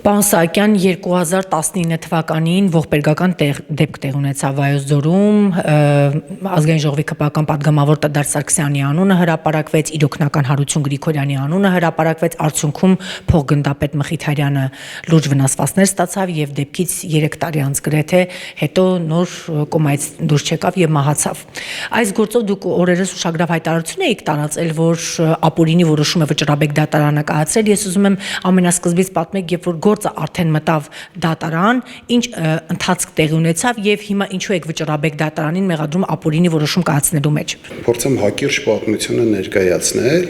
Պարոն Սահակյան, 2019 թվականին ողբերգական դեպք տեղ ունեցավ Վայոց ձորում, ազգային ժողովի քպական պատգամավոր Տդար Սարգսյանի անունը հրապարակվեց, իր օգնական Հարություն Գրիգորյանի անունը հրապարակվեց, արդյունքում փոխգնդապետ Մխիթարյանը լուրջ վնասվածքներ ստացավ եւ դեպքից 3 տարի անց գրեթե հետո նոր կոմայից դուրս չեկավ եւ մահացավ։ Այս գործով դուք օրերս ուշագրավ հայտարարություն եք տարածել, որ ապօրինի որոշում է վճռաբեկ դատարանը կայացրել։ Ես ուզում եմ ամենասկզբից պատմեք, երբ որ գործը արդեն մտավ դատարան, ինչ ընթացք տեղի ունեցավ եւ հիմա ինչու եք վճռաբեկ դատարանին մեղադրում ապօրինի որոշում կայացնելու մեջ։ Փորձեմ հակիրճ պատմությունը ներկայացնել,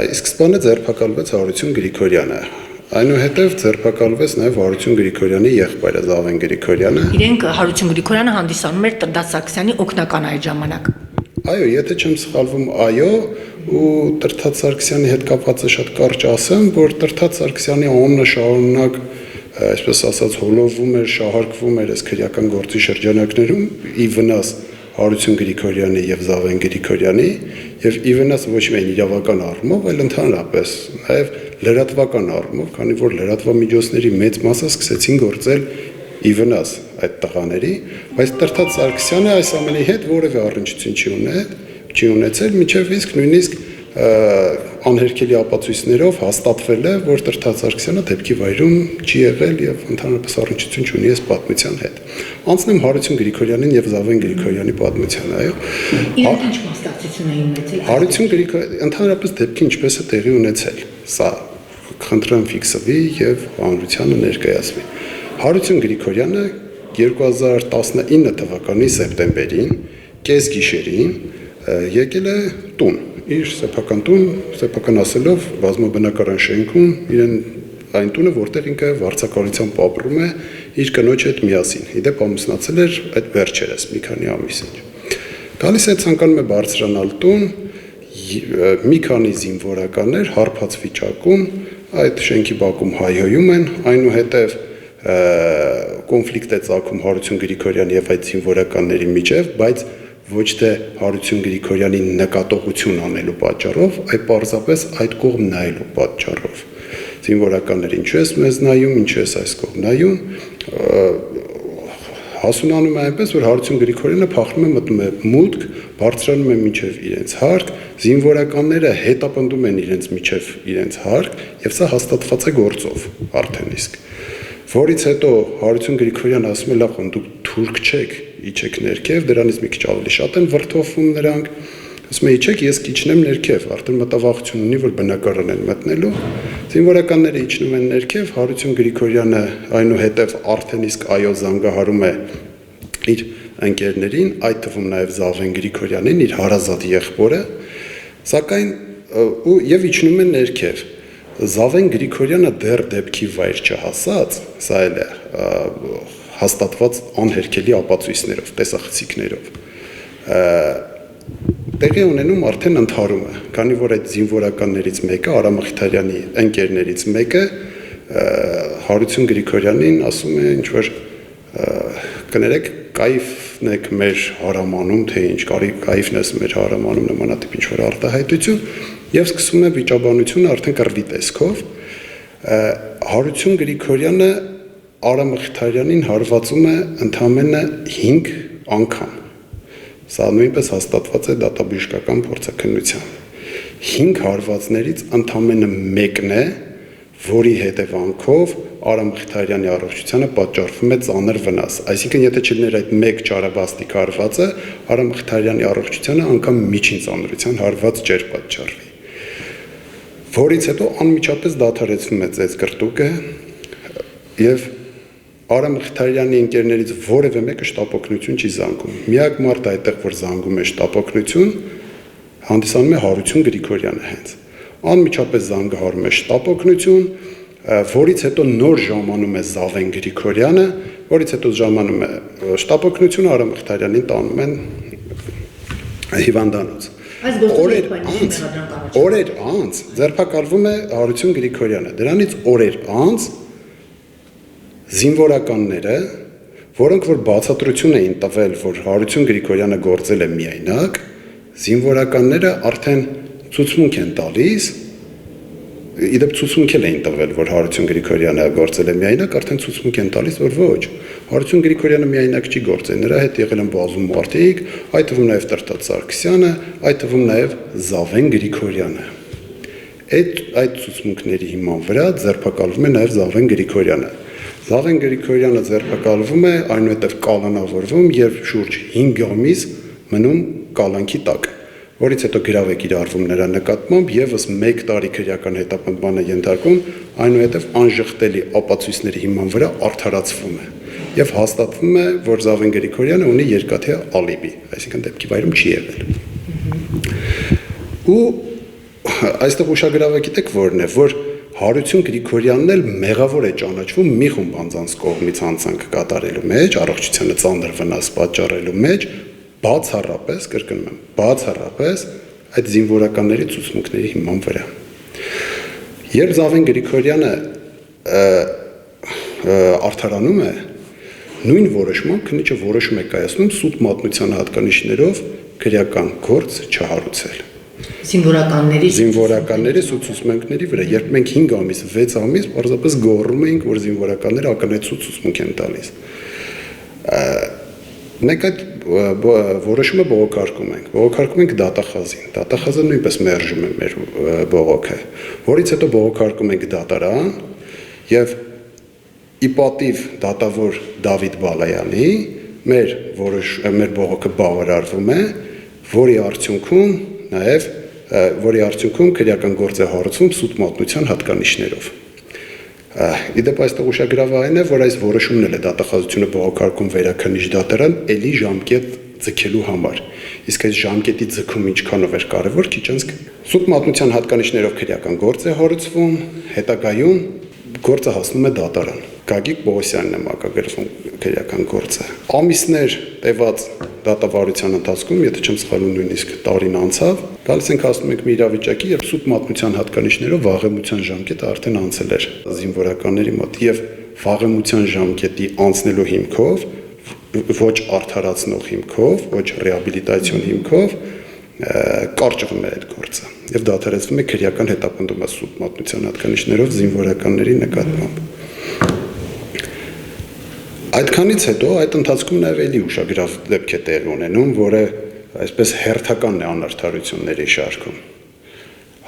իսկ սկզբանե ձերբակալվեց Հարություն Գրիգորյանը։ Այնուհետև ձերբակալվեց նաև Հարություն Գրիգորյանի եղբայրը Զավեն Գրիգորյանը։ Իրենք Հարություն Գրիգորյանը հանդիսանում էր Տդար Սարգսյանի օգնական այդ ժամանակ։ Այո, եթե չեմ սխալվում, այո, ու Տդար Սարգսյանի հետ կապված է շատ կարճ ասեմ, որ Տդար Սարգսյանի անունը շարունակ, այսպես ասած, հոլովում էր, շահարկվում էր այս քրեական գործի շրջանակներում ի վնաս Հարություն Գրիգորյանի եւ Զավեն Գրիգորյանի եւ ի վնաս ոչ միայն իրավական առումով, այլ ընդհանրապես նաեւ լրատվական առումով, քանի որ լրատվամիջոցների մեծ մասը սկսեցին գործել ի վնաս այդ տղաների, բայց Տդար Սարգսյանը այս ամենի հետ որևէ առնչություն չի ունեցել, մինչև իսկ նույնիսկ անհերքելի ապացույցներով հաստատվել է, որ Տդար Սարգսյանը դեպքի վայրում չի եղել եւ ընդհանրապես առնչություն չունի այս պատմության հետ։ Անցնեմ Հարություն Գրիգորյանին եւ Զավեն Գրիգորյանի պատմությանը, այո։ Իրենք ինչ մասնակցություն էին ունեցել։ Հարություն Գրիգորյանը ընդհանրապես դեպքը ինչպես է տեղի ունեցել։ Սա խնդրեմ ֆիքսվի եւ հանրությանը ներկայացվի։ Հարություն Գրիգորյանը 2019 թվականի սեպտեմբերին կեսգիշերին եկել է տուն, իր սեփական տուն, սեփական ասելով բազմաբնակարան շենքում, իրեն այն տունը, որտեղ ինքը վարձակալությամբ ապրում է իր կնոջ հետ միասին։ Իդեպ ամուսնացել էր այդ վերջերս մի քանի ամիս ինչ։ Գալիս է ցանկանում է բարձրանալ տուն, մի քանի զինվորականներ հարբած վիճակում այդ շենքի բակում հայհոյում են, այնուհետև կոնֆլիկտ է ծագում Հարություն Գրիգորյանի եւ այդ զինվորականների միջև, բայց ոչ թե Հարություն Գրիգորյանի նկատողություն անելու պատճառով, այլ պարզապես այդ կողմ նայելու պատճառով։ Զինվորականները ինչու ես մեզ նայում, ինչու ես այս կողմ նայում, հասունանում է այնպես, որ Հարություն Գրիգորյանը փախնում է, մտնում է մուտք, բարձրանում է մինչև իրենց հարկ, զինվորականները հետապնդում են իրենց միջև իրենց հարկ, եւ սա հաստատված է գործով արդեն իսկ։ Որից հետո Հարություն Գրիգորյանը ասում է, լավ, դուք թուրք չեք, իջեք ներքև, դրանից մի քիչ ավելի շատ են վրդովվում նրանք, ասում է, իջեք, ես կիջնեմ ներքև, արդեն մտավախություն ունի, որ բնակարան են մտնելու, զինվորականները իջնում են ներքև, Հարություն Գրիգորյանը այնուհետև արդեն իսկ այո զանգահարում է իր ընկերներին, այդ թվում նաև Զավեն Գրիգորյանին, իր հարազատ եղբորը, սակայն եւ իջնում են ներքև։ Զավեն Գրիգորյանը դեռ դեպքի վայր չհասած, սա էլ է հաստատված անհերքելի ապացույցներով, տեսախցիկներով։ Տեղի ունենում արդեն ընդհարումը, քանի որ այդ զինվորականներից մեկը, Արա Մխիթարյանի ընկերներից մեկը Հարություն Գրիգորյանին ասում է, ինչ որ կներեք, կայֆն եք մեր հարամանում, թե ինչ, կայֆն ես մեր հարամանում նմանատիպ ինչ որ արտահայտություն, եւ սկսում է վիճաբանությունը արդեն կռվի տեսքով։ Հարություն Գրիգորյանը Արա Մխիթարյանին հարվածում է ընդամենը 5 անգամ։ Սա նույնպես հաստատված է դատաբժշկական փորձաքննությամբ։ 5 հարվածներից ընդամենը մեկն է, որի հետևանքով Արա Մխիթարյանի առողջությանը պատճառվում է ծանր վնաս։ Այսինքն, եթե չլիներ այդ մեկ ճարաբաստիկ հարվածը, Արա Մխիթարյանի առողջությանը անգամ միջին ծանրության հարված չէր պատճառվի։ Որից հետո անմիջապես դադարեցվում է ծեծկրտուկը եւ Արա Մխիթարյանի ընկերներից որևէ մեկը շտապօգնություն չի զանգում։ Միակ մարդը այդտեղ, որ զանգում է շտապօգնություն, հանդիսանում է Հարություն Գրիգորյանը հենց։ Անմիջապես զանգահարում է շտապօգնություն, որից հետո նոր ժամանում է Զավեն Գրիգորյանը, որից հետո ժամանում է շտապօգնությունը, Արա Մխիթարյանին տանում են հիվանդանոց։ Օրեր անց ձերբակալվում է Հարություն Գրիգորյանը, դրանից օրեր անց զինվորականները, որոնք որ բացատրություն էին տվել, որ Հարություն Գրիգորյանը գործել է միայնակ, զինվորականները արդեն ցուցմունք են տալիս իդեպ ցուցմունք էին տվել, որ Հարություն Գրիգորյանը գործել է միայնակ, արդեն ցուցմունք են տալիս, որ ոչ։ Հարություն Գրիգորյանը միայնակ չի գործել, նրա հետ եղել են բազում մարդիկ, այդ թվում նաև Տրտած Սարգսյանը, այդ թվում նաև Զավեն Գրիգորյանը։ Այդ ցուցմունքների հիման վրա ձերբակալվում է նաև Զավեն Գրիգորյանը։ Զավեն Գրիգորյանը ձերբակալվում է, այնուհետև կալանավորվում եւ շուրջ 5 ամիս մնում կալանքի տակ, որից հետո գրավ է կիրառվում նրա նկատմամբ եւս 1 տարի քրեական հետապնդման է ենթարկում, այնուհետև անժխտելի ապացույցների հիման վրա արդարացվում է եւ հաստատվում է, որ Զավեն Գրիգորյանը ունի երկաթե ալիբի, այսինքն դեպքի վայրում չի եղել։ Ու այստեղ ուշագրավը գիտեք որն է, որ Հարություն Գրիգորյանն էլ մեղավոր է ճանաչվում մի խումբ անձանց կողմից հանցանք կատարելու մեջ, առողջությանը ծանր վնաս պատճառելու մեջ, բացառապես, կրկնում եմ, բացառապես այդ զինվորականների ցուցմունքների հիման վրա։ Երբ Զավեն Գրիգորյանը արդարանում է, նույն որոշմամբ քննիչը որոշում է կայացնում սուտ մատնության հատկանիշներով քրեական գործ չհարուցել։ Զինվորականների ցուցմունքների վրա, երբ մենք 5 ամիս, 6 ամիս պարզապես գոռում էինք, որ զինվորականները ակնհայտ ցուցմունք են տալիս։ Մենք այդ որոշումը բողոքարկում ենք դատախազին։ Դատախազը նույնպես մերժում է մեր բողոքը, որից հետո բողոքարկում ենք դատարան եւ ի պատիվ դատավոր Դավիթ Բալայանի մեր բողոքը բավարարվում է, որի արդյունքում քրեական գործ է հարուցվում սուտ մատնության հատկանիշներով։ Իդեպ այստեղ ուշագրավը այն է, որ այս որոշումն էլ է դատախազությունը բողոքարկում վերաքննիչ դատարան էլի ժամկետ ձգելու համար։ Իսկ այս ժամկետի ձգումը ինչքանով էր կարևոր, քիչ անց սուտ մատնության հատկանիշներով քրեական գործ է հարուցվում, հետագայում գործը հասնում է դատարան։ Գագիկ Պողոսյանն է մակագրվում քրեական գործը։ Ամիսներ տևած դատավարության ընթացքում, եթե չեմ սխալվում, նույնիսկ տարին անցավ, գալիս ենք հասնում ենք մի իրավիճակի, երբ սուտ մատնության հատկանիշներով վաղեմության ժամկետը արդեն անցել էր զինվորականների մոտ եւ վաղեմության ժամկետի անցնելու հիմքով, ոչ արդարացնող հիմքով, ոչ ռեաբիլիտացիոն հիմքով կարճվում է այդ գործը եւ դադարեցվում է քրեական հետապնդումը սուտ մատնության հատկանիշներով զինվորականների նկատմամբ։ Այդքանից հետո այդ ընթացքում նաև էլի ուշագրավ դեպք է տեղի ունենում, որը այսպես հերթական է անարդարությունների շարքում։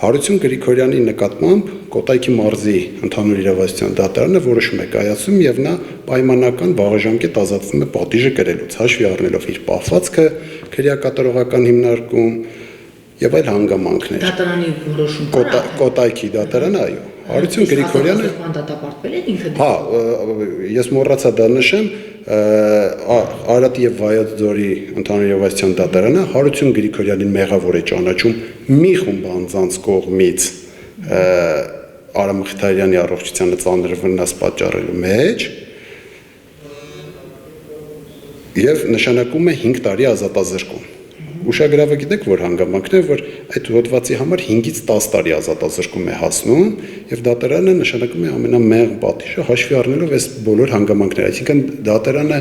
Հարություն Գրիգորյանի նկատմամբ Կոտայքի մարզի ընդհանուր իրավասության դատարանը որոշում է կայացում եւ նա պայմանական վաղաժամկետ ազատվում է պատիժը կրելուց, հաշվի առնելով իր պահվածքը, քրեակատարողական հիմնարկում եւ այլ հանգամանքներ։ Դատարանի որոշում Կոտայքի դատարանը, այո։ Հարություն Գրիգորյանը դատապարտվել է ինքը։ Հա, ես մոռացա դա նշեմ, Արարատ եւ Վայոց ձորի ընդհանուր իրավասության դատարանը Հարություն Գրիգորյանին մեղավոր է ճանաչում մի խումբ անձանց կողմից Արա Մխիթարյանի առողջությանը ծանր վնաս պատճառելու մեջ եւ նշանակում է 5 տարի ազատազրկում։ Ուշագրավը գիտեք, որ հանգամանքն է, որ այդ հոդվածի համար 5-ից 10 տարի ազատազրկում է հասնում եւ դատարանը նշանակում է ամենամեղ պատիժը հաշվի առնելով այս բոլոր հանգամանքները, այսինքն դատարանը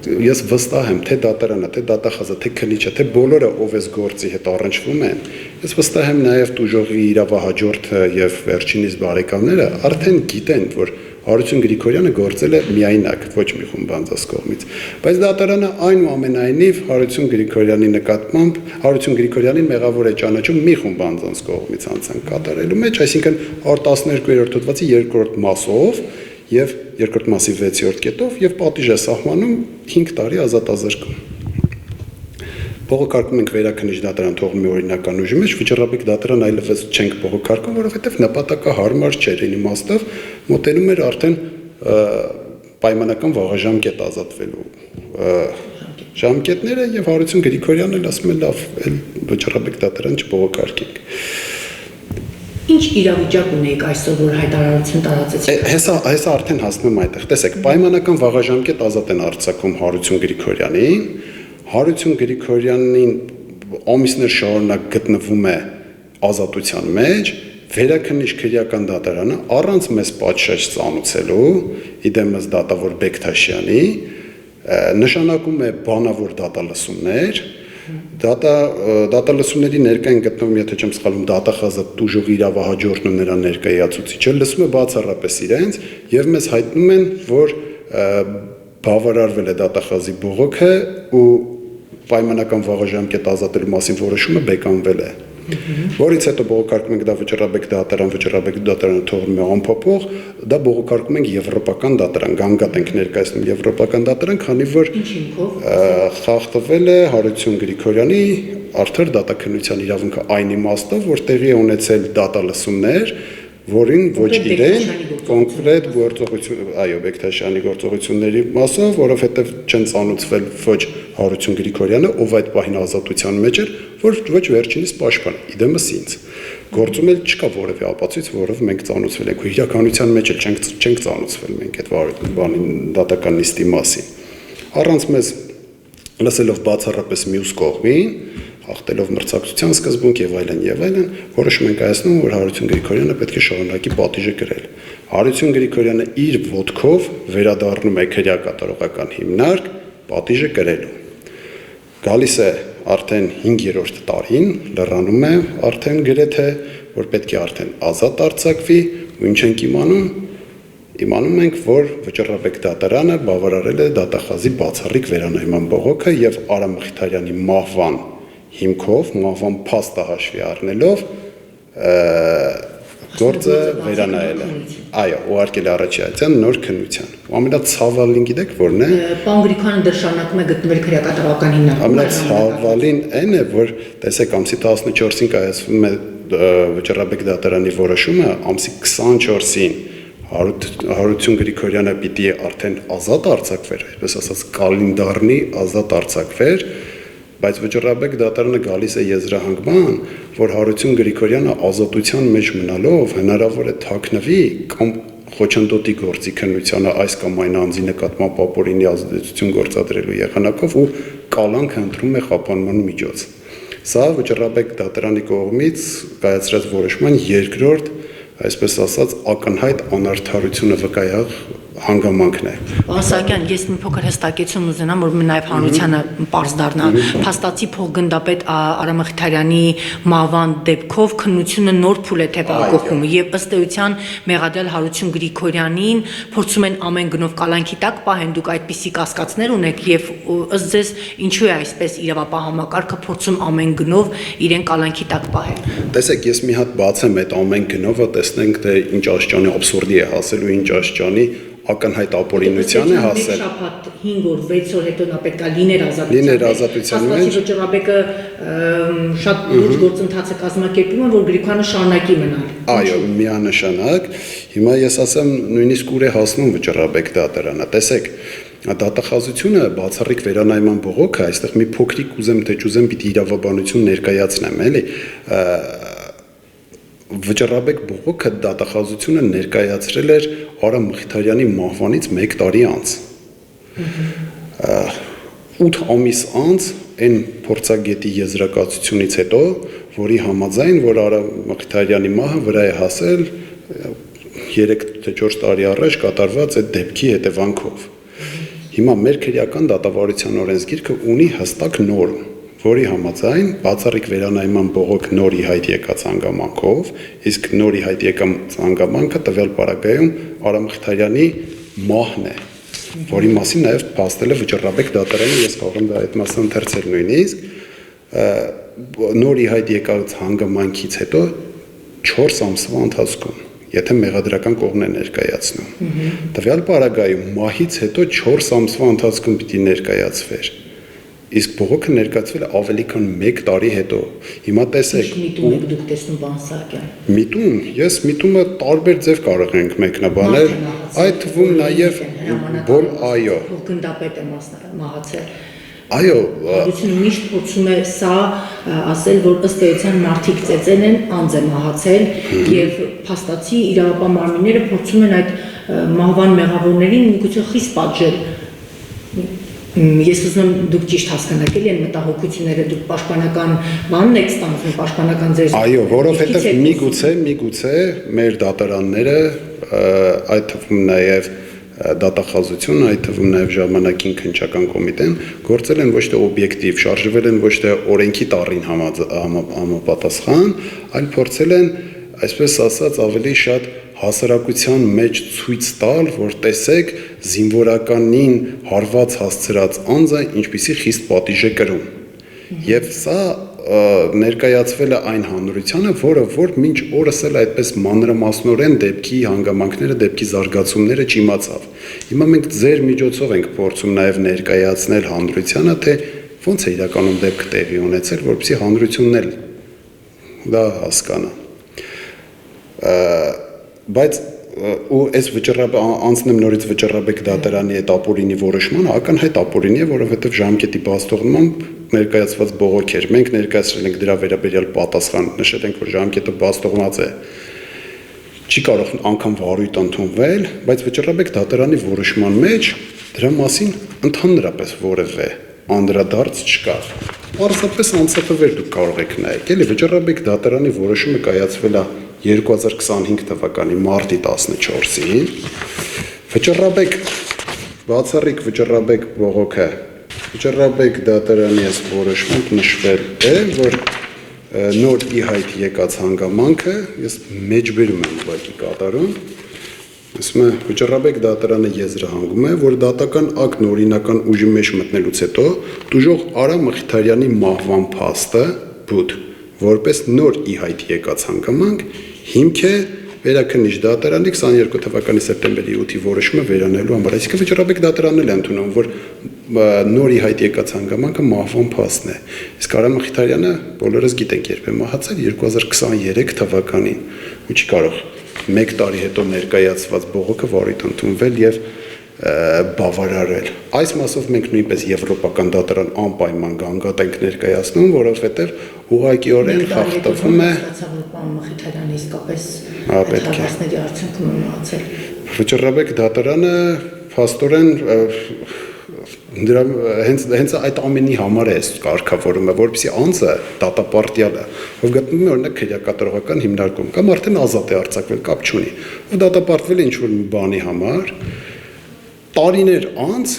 ես վստահ եմ, թե դատարանը, թե դատախազը, թե քննիչը, թե բոլորը ով այս գործի հետ առնչվում են, ես վստահ եմ նաեւ տուժողի իրավահաջորդը եւ վերջինիս բարեկամները արդեն գիտեն, որ Հարություն Գրիգորյանը գործել է միայնակ, ոչ մի խումբ անձանց կողմից, բայց դատարանը այնուամենայնիվ Հարություն Գրիգորյանի նկատմամբ Հարություն Գրիգորյանին մեղավոր է ճանաչում մի խումբ անձանց կողմից հանցանք կատարելու մեջ, այսինքն 12-րդ հոդվածի 2-րդ մասով եւ 2-րդ մասի 6-րդ կետով եւ պատիժ է սահմանում 5 տարի ազատազրկում։ Բողոքարկում ենք վերաքննիչ դատարան թողումի օրինական ուժի մեջ, վճռաբեկ դատարան այլևս չենք բողոքարկում, որովհետև նպատակահարմար չէր, այն իմաստով մոտենում էր արդեն պայմանական վաղաժամկետ ազատվելու ժամկետները եւ Հարություն Գրիգորյանն էլ ասում է լավ, այլ վճռաբեկ դատարան չբողոքարկենք։ Ինչ իրավիճակ ունեիք այսօր, որ հայտարարություն տարածեցիք։ Հեսա արդեն հասնում եմ այդտեղ։ Տեսեք, պայմանական վաղաժամկետ ազատ են արձակում Հարություն Գրիգորյանին։ Հարություն Գրիգորյանին ամիսներ շարունակ գտնվում է ազատության մեջ, վերաքննիչ քրեական դատարանը առանց մեծ պատշաճ ծանուցելու իդեմս դատավոր Բեկթաշյանի նշանակում է բանավոր դատալսումներ, Դատալսումների ներկա են գտնվում, եթե չեմ սխալվում, դատախազը տուժող իրավահաջորդն ու նրա ներկայացուցիչը լսում է բացառապես իրենց եւ մեզ հայտնում են, որ բավարարվել է դատախազի բողոքը ու պայմանական վաղաժամկետ ազատելու մասին որոշումը բեկանվել է։ Որից հետո բողոքարկում ենք դա վճռաբեկ դատարանը թողնում է անփոփոխ, դա բողոքարկում ենք եվրոպական դատարան, գանգատ ենք ներկայացնում եվրոպական դատարան, քանի որ խախտվել է Հարություն Գրիգորյանի արդար դատաքննության իրավունքը այն իմաստով, որ տեղի է ունեցել դատալսումներ, որին ոչ իրեն կոնկրետ գործողություն, այո, Բեկթաշյանի գործողությունների մասով, որովհետև չեն ծանոթվել ոչ Հարություն Գրիգորյանը, ով այդ պահին ազատության մեջ էր, ոչ վերջինիս պաշտպանը, իդեմս ինձ։ Գործում էլ չկա որևէ ապացույց, որով մենք ծանոթվել ենք, ու իրականության մեջ էլ չենք ծանոթվել մենք այդ բանի դատական նիստի մասին։ Առանց մեզ լսելով բացառապես մյուս կողմին, հաղթելով մրցակցության սկզբունք եւ այլն, որոշում ենք կայացնում, որ Հարություն Գրիգորյանը պետք է շարունակի պատիժը կրել։ Հարություն Գրիգորյանը իր ոտքով վերադառնում է քրեակատարողական հիմնարկ պատիժը կրելու։ Գալիս է արդեն 5-րդ տարին, լրանում է արդեն գրեթե, որ պետք է արդեն ազատ արձակվի, ու ինչ ենք իմանում ենք, որ վճռաբեկ դատարանը բավարարել է դատախազի բացառիկ վերանայման բողոքը եւ Արամ Մխիթարյանի մահվան հիմքով, մահվան փաստը հաշվի առնելով գործը վերանայել է։ Այո, ուղարկել է առաջին նոր քննության։ Ու ամենացավալին գիտեք որն է։ Պարոն Գրիգորյանը դեռ շարունակում է գտնվել քրեակատարողական հիմնարկում։ Ամենացավալին այն է, որ տեսեք ամսի 14-ին կայացվում է վճռաբեկ դատարանի որոշումը, ամսի 24-ին Հարություն Գրիգորյանը պիտի արդեն ազատ արձակվեր, այսպես ասած կալենդարնի ազատ արձակվեր, բայց վճռաբեկ դատարանը գալիս է եզրահանգման, որ Հարություն Գրիգորյանը ազատության մեջ մնալով հնարավոր է թաքնվի կամ խոչընդոտի գործի քննությանը այս կամ այն անձի նկատմամբ ապօրինի ազդեցություն գործադրելու եղանակով ու կալանք ընտրում է խափանման միջոց։ Սա վճռաբեկ դատարանի կողմից կայացրած որոշման երկրորդ, այսպես ասած, ակնհայտ անարդարությունը վկայող հանգամանքն է։ Պարոն Սահակյան, ես մի փոքր հստակեցում ուզենամ, որ նաև հանրությանը պարզ դառնա։ Փաստացի փոխգնդապետ Արամ Մխիթարյանի մահվան դեպքով քննությունը նոր փուլ է թեւակողում եւ ըստ էության մեղադրյալ Հարություն Գրիգորյանին փորձում են ամեն գնով կալանքի տակ պահեն, դուք այդպիսի կասկածներ ունեք եւ ըստ ձեզ ինչու է այսպես իրավապահ համակարգը փորձում ամեն գնով իրեն կալանքի տակ պահել։ Տեսեք, ես մի հատ բացեմ այդ ամեն գնովը, տեսնենք թե ինչ աշճանի աբսուրդի է հասել ու ինչ աշճանի ակնհայտ ապօրինության է հասել։ Շաբաթ 5 օր, 6 օր հետո նա պետք է լիներ ազատության մեջ։ Աստվածի վճռաբեկը շատ լուրջ գործընթաց է կազմակերպում, որ Գրիգորյանը շարունակի մնալ։ Այո, միանշանակ։ Հիմա ես ասեմ, նույնիսկ ուր է հասնում վճռաբեկ դատարանը։ Տեսեք, դատախազությունը բացառիկ վերանայման բողոքը, այստեղ մի փոքրիկ ուզեմ թե չուզեմ պիտի իրավաբանություն ներկայացնեմ, էլի։ Վճռաբեկ բողոքը դատախազությունը ներկայացրել էր Արամ Մխիթարյանի մահվանից 1 տարի անց։ 8 ամիս անց այն փորձագետի եզրակացությունից հետո, որի համաձայն, որ Արամ Մխիթարյանի մահը վրա է հասել 3 թե 4 տարի առաջ կատարված այդ դեպքի հետևանքով։ Հիմա մեր քրեական դատավարության օրենսգիրքը ունի հստակ նորմ, որի համաձայն բացառիկ վերանայման բողոք նոր ի հայտ եկած հանգամանքով, իսկ նոր ի հայտ եկած հանգամանքը տվյալ պարագայում Արամ Մխիթարյանի մահն է, որի մասին նաև փաստել է վճռաբեկ դատարանը, ես կարող եմ դա այդ մասը ընթերցել նույնիսկ, նոր ի հայտ եկած հանգամանքից հետո 4 ամսվա ընթացքում, եթե մեղադրական կողմն է ներկայացնում։ Տվյալ պարագայում մահից հետո 4 ամսվա ընթացքում պիտի ներկայացվեր։ Իսկ բողոքը ներկայացվել է ավելի քան 1 տարի հետո։ Հիմա տեսեք, միտում եք դուք տեսնում բան Սահակյան։ Միտում, ես միտումը տարբեր ձև կարող ենք մեկնաբանել, այդ թվում նաև այո, գնդապետ է մահացել։ Այո, Հարությունը միշտ փորձում է սա ասել, որ ըստ էության մարդիկ ծեծեն են, անձ է մահացել եւ փաստացի իրավապահ մարմինները փորձում են այդ մահվան մեղավորներին միգուցե խիստ պատժել։ Ես ուզում եմ դուք ճիշտ հասկանաք էլի այն մտահոգությունները, դուք պաշտպանական բանն եք ստանձնում, պաշտպանական ձեր։ Այո, որովհետև միգուցե մեր դատարանները, այդ թվում նաև դատախազությունը, այդ թվում նաև ժամանակին քննչական կոմիտեն, գործել են ոչ թե օբյեկտիվ, շարժվել են ոչ թե օրենքի տառին համապատասխան, այլ փորձել են, այսպես ասած, ավելի շատ հասարակության մեջ ցույց տալ, որ տեսեք զինվորականին հարված հասցրած անձը ինչպիսի խիստ պատիժ է կրում։ Եվ սա ներկայացվել է այն հանրությանը, որը որ մինչ օրս էլ այդպես մանրամասնորեն դեպքի հանգամանքները, դեպքի զարգացումները չիմացավ։ Հիմա մենք ձեր միջոցով ենք փորձում նաև ներկայացնել հանրությանը, թե ոնց է իրականում դեպքը տեղի ունեցել, որպեսզի հանրությունն էլ դա հասկանա։ Բայց ու այս անցնեմ նորից Վճռաբեկ դատարանի այդ ապօրինի որոշմանը, ակնհայտ ապօրինի է, որովհետև ժամկետի բացթողնմամբ ներկայացված բողոք էր։ Մենք ներկայացրել ենք դրա վերաբերյալ պատասխան, նշել ենք, որ ժամկետը բացթողնած է։ Չի կարող անգամ վարույթ ընդունվել, բայց Վճռաբեկ դատարանի որոշման մեջ դրա մասին ընդհանրապես որևէ անդրադարձ չկա։ Պարզապես անցափվեր դուք կարող եք նայեք, էլի Վճռաբեկ դատարանի որոշումը կայացվել է 2025 թվականի մարտի 14-ին Վճռաբեկ բացառիկ Վճռաբեկ բողոքը Վճռաբեկ դատարանի այս որոշմամբ նշվել է, որ նոր ի հայտ եկած հանգամանքը, ես մեջբերում եմ ուղղակի կատարում, ասում է Վճռաբեկ դատարանը եզրահանգում է, որ դատական ակտն օրինական ուժի մեջ մտնելուց հետո տուժող Արա Մխիթարյանի մահվան փաստը բուդ որպես նոր ի հայտ եկած հանգամանք հիմք է Վերաքննիչ դատարանի 22 թվականի սեպտեմբերի 8-ի որոշումը վերանելու համար, այսինքն Վճռաբեկ դատարանն էլ ընդունում, որ նոր ի հայտ եկած հանգամանքը մահվան փաստն է։ Իսկ Արա Մխիթարյանը բոլորս գիտենք երբ է մահացել 2023 թվականին, ու չի կարող 1 տարի հետո ներկայացված բողոքը վարույթ ընդունվել եւ բավարարել։ Այս մասով մենք նույնպես եվրոպական դատարան անպայման գանգատ ենք ներկայացնում, որովհետև ուղղակիորեն խախտվում է Մխիթարյանը իսկապես պետք է հարցների արդյունքում մահացել։ Վճռաբեկ դատարանը փաստորեն դրա հենց այդ ամենի համար է կարգավորումը, որպեսզի անձը դատապարտյալը, ով գտնվում է օրինակ քրեակատարողական հիմնարկում կամ արդեն ազատ է արձակվել, կապ չունի, ով դատապարտվել է ինչ-որ մի բանի համար, տարիներ անց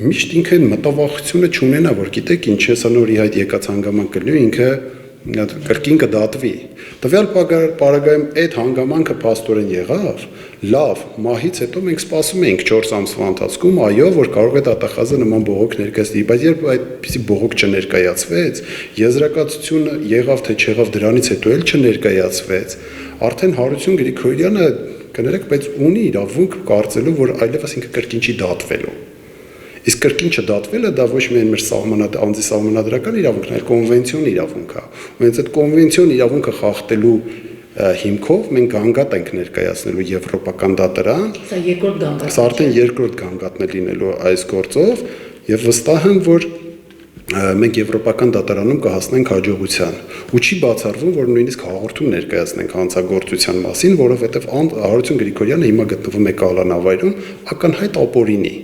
միշտ ինքը մտավախությունը չունենա, որ գիտեք ինչ է, սա նոր ի հայտ եկած հանգամանք կլինի, ինքը կրկին կդատվի։ Տվյալ պարագայում այդ հանգամանքը փաստորեն եղավ, լավ, մահից հետո մենք սպասում էինք 4 ամսվա ընթացքում, այո, որ կարող է դատախազը նման բողոք ներկայացնի, բայց երբ այդպիսի բողոք չներկայացվեց, եզրակացությունը եղավ թե չեղավ դրանից հետո էլ չներկայացվեց, արդեն Հարություն Գրիգորյանը կներեք, բայց ունի իրավունք կարծելու, որ այլևս ինքը կրկին չի դատվելու։ Իսկ կրկին չդատվելը դա ոչ միայն մեր անձի սահմանադրական իրավունքն, այլ կոնվենցիոն իրավունք է։ Ու հենց այդ կոնվենցիոն իրավունքը խախտելու հիմքով մենք գանգատ ենք ներկայացնելու եվրոպական դատարան։ Սա երկրորդ գանգատն է։ Սա արդեն երկրորդ գանգատն է լինելու այս գործով, եւ վստահ եմ, որ մենք եվրոպական դատարանում կհասնենք հաջողության։ Ու չի բացառվում, որ նույնիսկ հաղորդում ներկայացնենք հանցագործության մասին, որովհետեւ Հարություն Գրիգորյանը հիմա գտնվում է կալանավայրում ակնհայտ ապօրինի։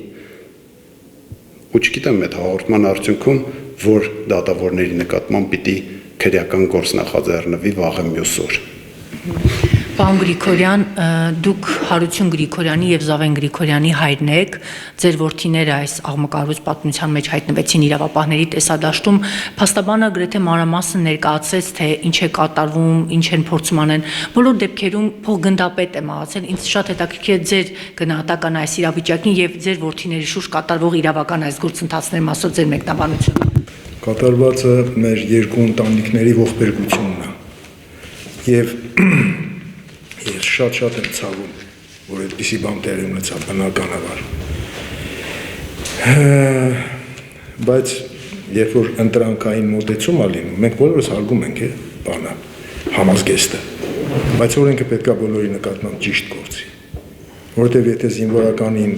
Ու չգիտեմ այդ հաղորդման արդյունքում, որ դատավորների նկատմամբ պիտի քրեական գործ նախաձեռնվի վաղը մյուս օր։ Պարոն Գրիգորյան, դուք Հարություն Գրիգորյանի եւ Զավեն Գրիգորյանի հայրն եք, ձեր որդիները այս աղմկարոծ պատմության մեջ հայտնվեցին իրավապահների տեսադաշտում, փաստաբանը գրեթե մանրամասն ներկայացրեց, թե ինչ է կատարվում, ինչ են փորձում անեն, բոլոր դեպքերում փոխգնդապետ է մահացել, ինձ շատ հետաքրքիր է ձեր գնահատական այս իրավիճակին եւ ձեր որդիների շուրջ կատարվող իրավական այս գործընթացների մասով ձեր մեկնաբանությունը։ Կատարվածը մեր երկու ընտանիքների ողբերգությունն է եւ ես շատ եմ ցավում, որ այդպիսի բան տեղի ունեցավ բնականաբար։ Բայց երբ որ ընտրանքային մոտեցում է լինում, մենք բոլորս հարգում ենք բանը, համազգեստը, բայց օրենքը պետք է բոլորի նկատմամբ ճիշտ գործի, որովհետև եթե զինվորականին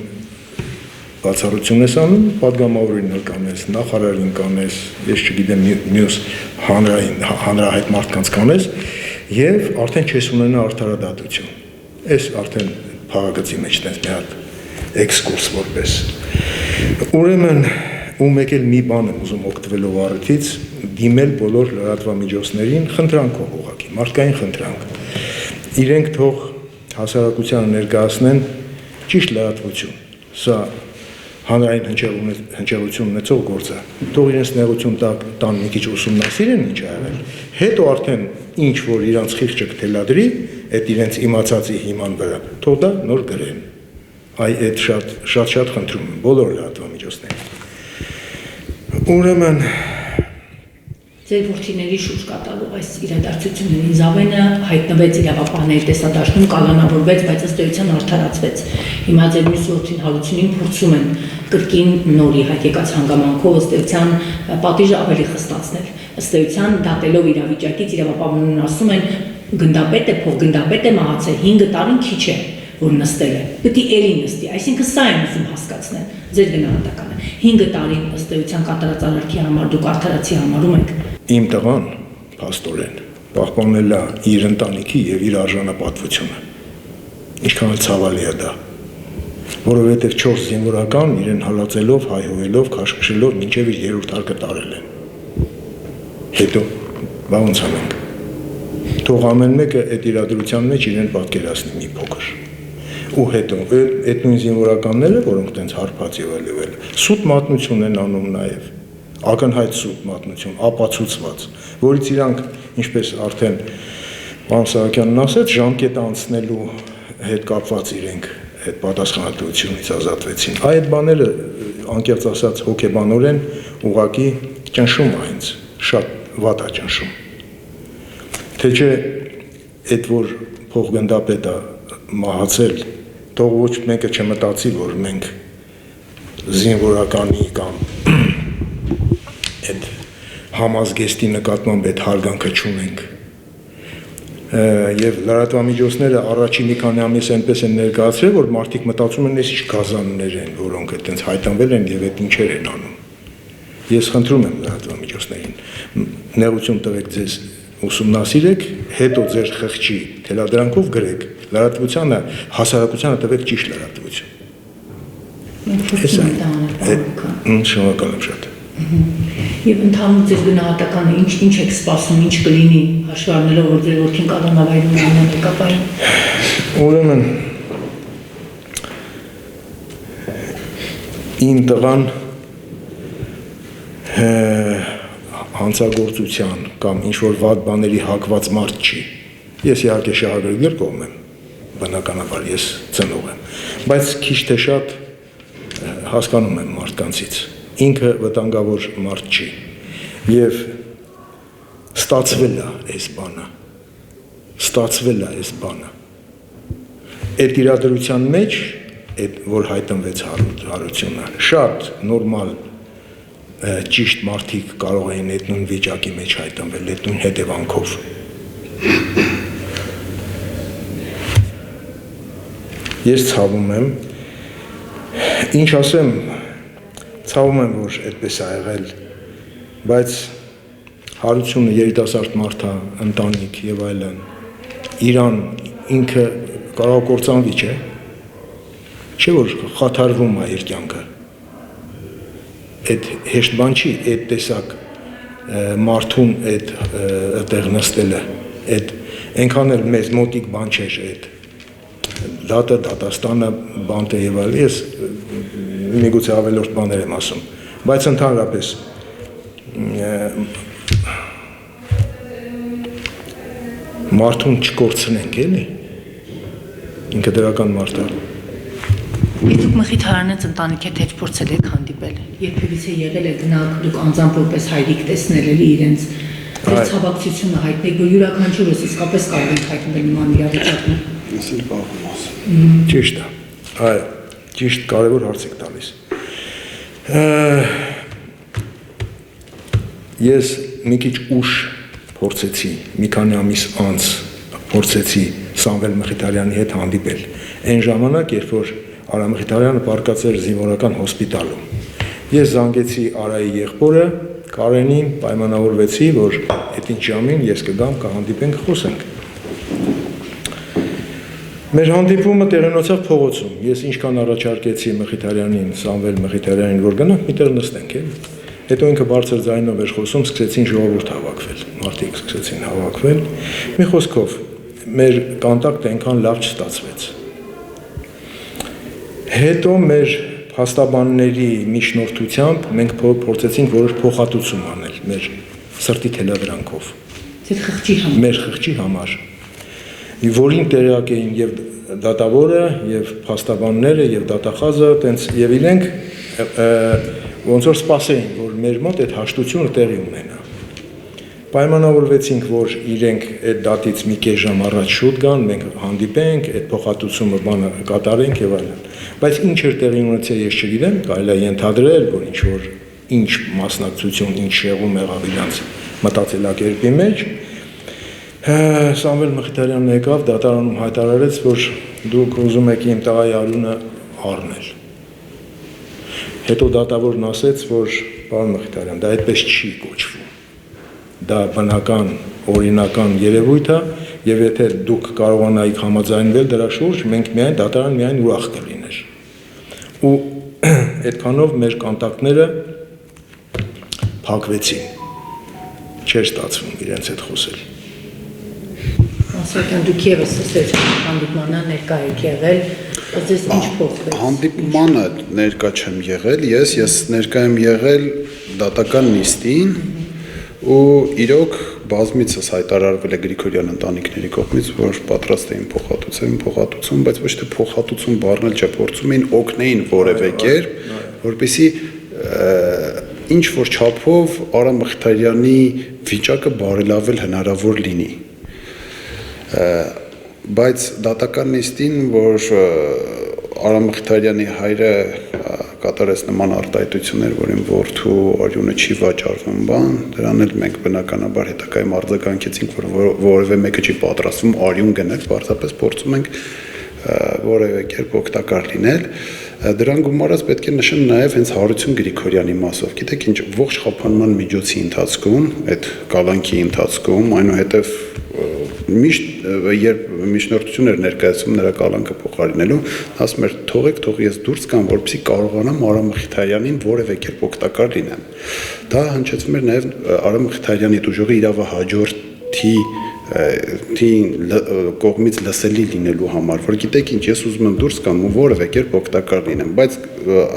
բացառություն ես անում, պատգամավորին կանես, նախարարին կանես, ես չգիտեմ մյուս հանրահայտ մարդկանց կանես, եւ արդեն չես ունենա արդարադատություն։ Այս արդեն փաղագծի մեջ տես մի հատ էքսկուրս որպես։ Ուրեմն ու մեկ էլ մի բան եմ ուզում օգտվելով առիթից դիմել բոլոր լրատվամիջոցներին խնդրանքով ուղղակի, մարդկային խնդրանք։ Իրենք թող հասարակությանը ներկայացնեն ճիշտ լրատվություն, Սա հանրային հնչեղություն ունեցող գործ է։ Թող իրենց նեղություն տան մի քիչ ուսումնասիրեն ինչ ա եղել։ Հետո արդեն ինչ որ իրանց խիղճը կթելադրի, այդ իրենց իմացածի հիման վրա, թող դա նոր գրեն։ Այդ շատ խնդրում եմ բոլոր լրատվամիջոցներին։ Ուրեմն Ձեր ворթիների շուրջ կատարող այս իրադարձություններին Զավենը հայտնվեց իրավապահների տեսադաշտում, կալանավորվեց, բայց ըստ էության արդարացվեց։ Հիմա ձեր մյուս որդին Հարությունին փորձում են կրկին նորի հայկական հանգամանքով ըստ էության պատիժը ավելի խստացնել։ Ըստ էության դատելով իրավիճակից իրավապահներն ասում են գնդապետ է, փոխգնդապետ է մահացել 5 տարին քիչ է, որ նստել է։ Պետք է էլի նստի, այսինքն սա են ուզում հասկացնել։ Ձեր գնահատականը 5 տարի ըստ էության կատարած արարքի համար դուք արդարացի համարում եք։ Իմ տղան փաստորեն պահպանել է իր ընտանիքի եւ իր արժանապատվությունը։ Ինչքան էլ ցավալի է դա, որովհետեւ 4 զինվորական իրեն հալածելով, հայհոյելով, քաշքշելով մինչեւ իր 3-րդ հարկը տարել են։ Հետո ո՞նց անենք։ Թող ամեն մեկը այդ իրադրության մեջ իրեն պատկերացնի մի փոքր։ Ու հետո այդ նույն զինվորականները, որոնք տենց հարբած եւ այլն, սուտ մատնություն են անում նաեւ։ Ակնհայտ սուտ մատնություն, ապացուցված, որից իրանք, ինչպես արդեն պարոն Սահակյանն ասեց, ժամկետ անցնելու հետ կապված իրենք այդ պատասխանատվությունից ազատվեցին։ Այդ բաները, անկեղծ ասած, հոգեբանորեն ուղղակի ճնշում է ինձ, շատ վատ է ճնշում։ Թե չէ այդ որ փոխգնդապետը մահացել, թող ոչ մեկը չմտածի, որ մենք զինվորականի կամ այդ համազգեստի նկատմամբ այդ հարգանքը չունենք։ Եվ լրատվամիջոցները առաջի մի քանի ամիս այնպես են ներկայացրել, որ մարդիկ մտածում են, այս ինչ գազաններ են, որոնք այդտենց հայտնվել են եւ այդ ինչեր են անում։ Ես խնդրում եմ լրատվամիջոցներին, նեղություն տվեք ձեզ ուսումնասիրեք, հետո ձեր խղճի թելադրանքով գրեք, լրատվությանը, հասարակությանը տվեք ճիշտ լրատվություն։ Շնորհակալ եմ շատ։ Եվ ընդհանուր ձեր գնահատականը ինչ եք սպասում, ինչ կլինի, հաշվի առնելով, որ ձեր որդին կալանավայրում է ամենակապային։ Ուրեմն իմ տղան հանցագործության կամ ինչ-որ վատ բաների հակված մարդ չի։ Ես իհարկե շահագրգիռ կողմ եմ, բնականաբար ես ծնող եմ, բայց քիչ թե շատ հասկանում եմ մարդկանցից։ Ինքը վտանգավոր մարդ չի եւ ստացվել է այս բանը։ Այդ իրադրության մեջ, այդ որ հայտնվեց Հարությունը, շատ նորմալ ճիշտ մարդիկ կարող էին այդ նույն վիճակի մեջ հայտնվել, այդ նույն հետևանքով։ Ես ցավում եմ, ինչ ասեմ, ցավում եմ, որ այդպես է եղել, բայց Հարությունը երիտասարդ մարդ է, ընտանիք եւ այլն, իրան ինքը կարող կործանվի, չէ՞ որ խաթարվում է իր կյանքը։ Այդ հեշտ բան չի, այդ տեսակ մարդուն այդ այդտեղ նստելը, այդ այնքան էլ մեզ մոտիկ բան չէր այդ դատը, դատաստանը, բանտը եւ այլն, ես միգուցե ավելորդ բաներ եմ ասում, բայց ընդհանրապես մարդուն չկորցնենք, էլի, ինքը դրական մարդ է։ Իսկ դուք Մխիթարանից ընտանիքի հետ հեչ փորձել եք հանդիպել, երբևիցե եղել է գնալ դուք անձամբ որպես հայրիկ տեսնել էլի իրենց ցավակցությունը հայտնեք, որ յուրաքանչյուրս իսկապես կարող ենք հայտնել նման իրավիճակում։ Ասել բաղում։ Ճիշտ է, այո, ճիշտ կարևոր հարց եք տալիս։ Ես մի քիչ ուշ փորձեցի, մի քանի ամիս անց փորձեցի Սամվել Մխիթարյանի հետ հանդիպել։ Այն ժամանակ, երբ որ Արա Մխիթարյանը պարկած էր զինվորական հոսպիտալում։ Ես զանգեցի Արայի եղբորը, Կարենին, պայմանավորվեցի, որ այդ ինչ ժամին ես կգամ, կհանդիպենք, խոսենք։ Մեր հանդիպումը տեղի ունեցավ փողոցում։ Ես ինչքան առաջարկեցի Մխիթարյանին, Սամվել Մխիթարյանին, որ գնանք միտեղ նստենք, էլի։ Հետո ինքը բարձր ձայնով էր խոսում, սկսեցին ժողովուրդ հավաքվել։ Մարդիկ սկսեցին հավաքվել։ Մի խոսքով, մեր կոնտակտը այնքան լավ չստացվեց։ Հետո մեր փաստաբանների միջնորդությամբ մենք փորձեցինք որոշ փոխհատուցում անել մեր սրտի թելադրանքով։ Մեր խղճի համար, որին տեղյակ էին եւ դատավորը, եւ փաստաբանները, եւ դատախազը, տենց եւ իրենք ոնց որ սպասեին, որ մեր մոտ այդ հաշտությունը տեղի ունենա։ Պայմանավորվեցինք, որ իրենք այդ դատից մի կես ժամ առաջ շուտ գան, մենք հանդիպենք, այդ փոխհատուցումը բանը կատարենք եւ այլն։ Բայց ինչ էր տեղի ունեցել, ես չգիտեմ, կարելի է ենթադրել, որ ինչ մասնակցություն, ինչ շեղում եղավ իրանց մտածելակերպի մեջ։ Սամվել Մխիթարյանն եկավ, դատարանում հայտարարեց, որ դուք ուզում եք իմ տղայի արյունը առնել։ Հետո դատավորն ասեց, որ պարոն Մխիթարյան, դա այդպես չի կոչվում։ Դա բնական, օրինական երևույթ է, եւ եթե դուք կարողանայիք համաձայնվել դրա շուրջ, մենք դատարան միայն ուրախ կլիներ։ Ու այդքանով մեր կոնտակտները փակվեցին։ Չէր ստացվում իրենց հետ խոսել։ Ասական դուք եւս ասեցիք հանդիպմանը ներկա եք եղել, ասես ինչ փոխվեց։ Հանդիպմանը ներկա չեմ եղել, ես ներկա եմ եղել դատական նիստին ու իրոք բազմիցս հայտարարվել է Գրիգորյան ընտանիքների կողմից, որ պատրաստ էին փոխհատուցում, բայց ոչ թե փոխհատուցում բառնել չէ, փորձում էին օգնեին որևէ կերպ, որպեսզի ինչ որ չափով Արամ Մխիթարյանի վիճակը բարելավել հնարավոր լինի։ Բայց դատական նիստին, որ Արամ Մխիթարյանի հայրը կատարեց նման արտահայտություններ, որ իմ որդու արյունը չի վաճառվում, դրան էլ մենք բնականաբար հետագայում արձագանքեցինք, որ որևէ մեկը չի պատրաստվում արյուն գնել, պարզապես փորձում ենք որևէ կերպ օգտակար լինել։ Դրան գումարած պետք է նշեմ նաև հենց Հարություն Գրիգորյանի մասով։ Գիտեք ինչ, ողջ խափանման միջոցի ընթացքում, այդ կալանքի ընթացքում, այնուհետև միշտ երբ միջնորդություն էր ներկայացում նրա կալանքը փոխարինելու, ասում էր թող ես դուրս գամ, որպեսզի կարողանամ Արամ Մխիթարյանին որևէ կերպ օգտակար լինեմ։ Դա հնչեցվում էր նաև Արամ Մխիթարյանի դուժողի իրավահաջորդի կողմից լսելի լինելու համար, որ գիտեք ինչ, ես ուզում եմ դուրս գամ ու որևէ կերպ օգտակար լինեմ, բայց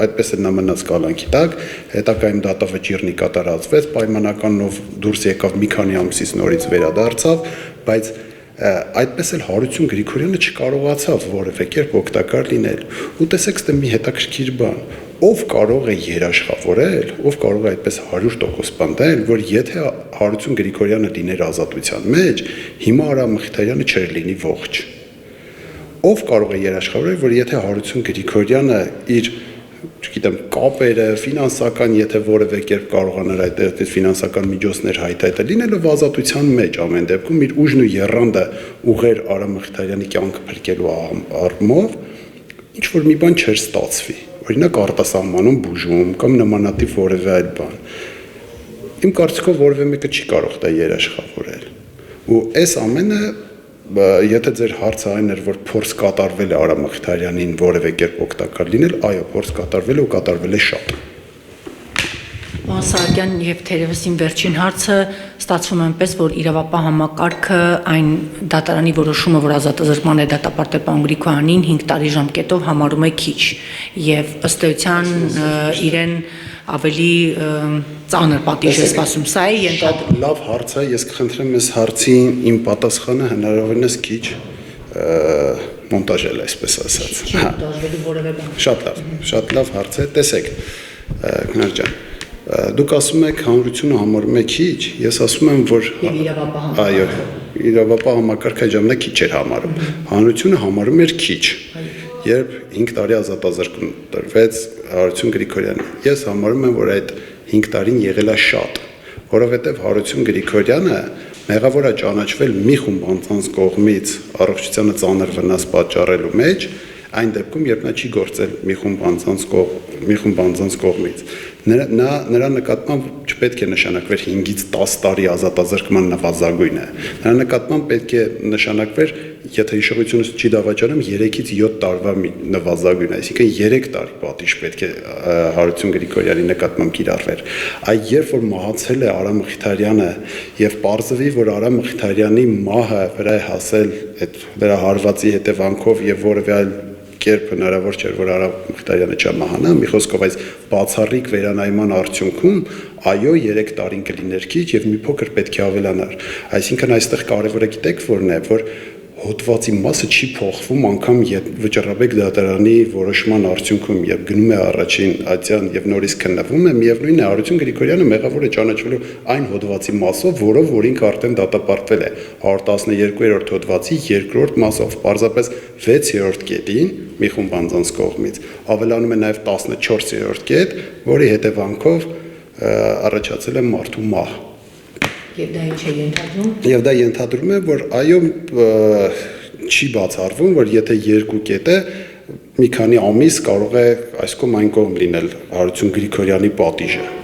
այդպես էլ նա մնաց կալանքի տակ, հետագայում դատավճիռնի կատարածվեց, պայմանականով դուրս եկավ մի քանի ամսից նորից վերադարձավ, բայց այդպես էլ Հարություն Գրիգորյանը չկարողացավ որևէ կերպ օգտակար լինել։ Ու տեսեք, ստե մի հետաքրքիր բան, ով կարող է երաշխավորել, ով կարող է այդպես 100% պնդել, որ եթե Հարություն Գրիգորյանը լիներ ազատության մեջ, հիմա Արամ Մխիթարյանը չէր լինի ողջ։ Ով կարող է երաշխավորել, որ եթե Հարություն Գրիգորյանը իր, չգիտեմ, կապերը, ֆինանսական, եթե որևէ կերպ կարողանար այդ ֆինանսական միջոցներ հայտարարել, լինելով ազատության մեջ ամեն դեպքում իր ուժն ու եռանդը ուղղեր Արամ Մխիթարյանի կյանքը փրկելու առումով, ինչ որ մի բան չէր ստացվի։ Օրինակ արտասահմանում բուժում կամ նմանատիպ որևէ այլ բան։ Իմ կարծիքով որևէ մեկը չի կարող դա երաշխավորել։ Ու այս ամենը, եթե ձեր հարցը այն էր, որ փորձ կատարվել է Արամ Մխիթարյանին որևէ կերպ օգտակար լինել, այո, փորձ կատարվել է ու կատարվել է շատ։ Պարոն Սահակյան, եւ թերևս իմ վերջին հարցը ստացվում է այնպես, որ իրավապահ համակարգը այն դատարանի որոշումը, որ ազատազրկման է դատապարտել պարոն Գրիգորյանին 5 տարի ժամկետով համարում է քիչ եւ ըստ էության իրեն ավելի ծանր պատիժ է սպասում։ Սա է շատ լավ հարց է, ես կխնդրեմ այս հարցի իմ պատասխանը հնարավորինս քիչ մոնտաժել, այսպես ասած։ Շատ լավ հարց է, տեսեք, Գնար ջան, դուք ասում եք հանրությունը համարում է քիչ, ես ասում եմ, որ այո, իրավապահ համակարգը ժամանակ քիչ էր համարում։ Հանրությունը համարում էր քիչ։ Երբ 5 տարի ազատազրկում տրվեց Հարություն Գրիգորյանին, ես համարում եմ, որ այդ 5 տարին եղել է շատ, որովհետև Հարություն Գրիգորյանը մեղավոր է ճանաչվել մի խումբ անձանց կողմից առողջությանը ծանր վնաս պատճառելու մեջ, այն դեպքում, երբ նա չի գործել մի խումբ անձանց կողմից։ Նրա նկատմամբ չպետք է նշանակվեր 5-ից 10 տարի ազատազրկման նվազագույնը։ Նրա նկատմամբ պետք է նշանակվեր, եթե հիշողությունս չի դավաճանում, 3-ից 7 տարվա նվազագույն, այսինքն 3 տարի պատիժ պետք է Հարություն Գրիգորյանի նկատմամբ կիրառվեր։ Այ երբ որ մահացել է Արամ Մխիթարյանը եւ պարզվի, որ Արամ Մխիթարյանի մահը վրա է հասել այդ դրա հարվածի հետևանքով եւ որևէ այլ կերպ հնարավոր չէր, որ Արա Մխիթարյանը չմահանա, մի խոսքով այս բացառիկ վերանայման արդյունքում այո 3 տարին կլիներ քիչ եւ մի փոքր պետք է ավելանար։ Այսինքն այստեղ կարևորը գիտեք որն է, որ հոդվածի մասը չի փոխվում անգամ վճռաբեկ դատարանի որոշման արդյունքում, երբ գնում է առաջին ատյան եւ նորից քննվում է, միևնույնն է Արություն Գրիգորյանը մեղավոր է ճանաչվելու այն հոդվածի մասով, որով որ ինքը արդեն դատապարտվել է 112-րդ հոդվածի 2-րդ մասով, պարզապես 6-րդ կետին մի խումբ անձանց կողմից ավելանում է նաեւ 14-րդ կետ, որի հետևանքով առաջացել է մարդու մահ։ Եվ դա ինչ է ենթադրում։ Եվ դա ենթադրում է, որ այո չի բացառվում, որ եթե 2 կետը մի քանի ամիս կարող է այս կողմ այն կողմ լինել Հարություն Գրիգորյանի պատիժը։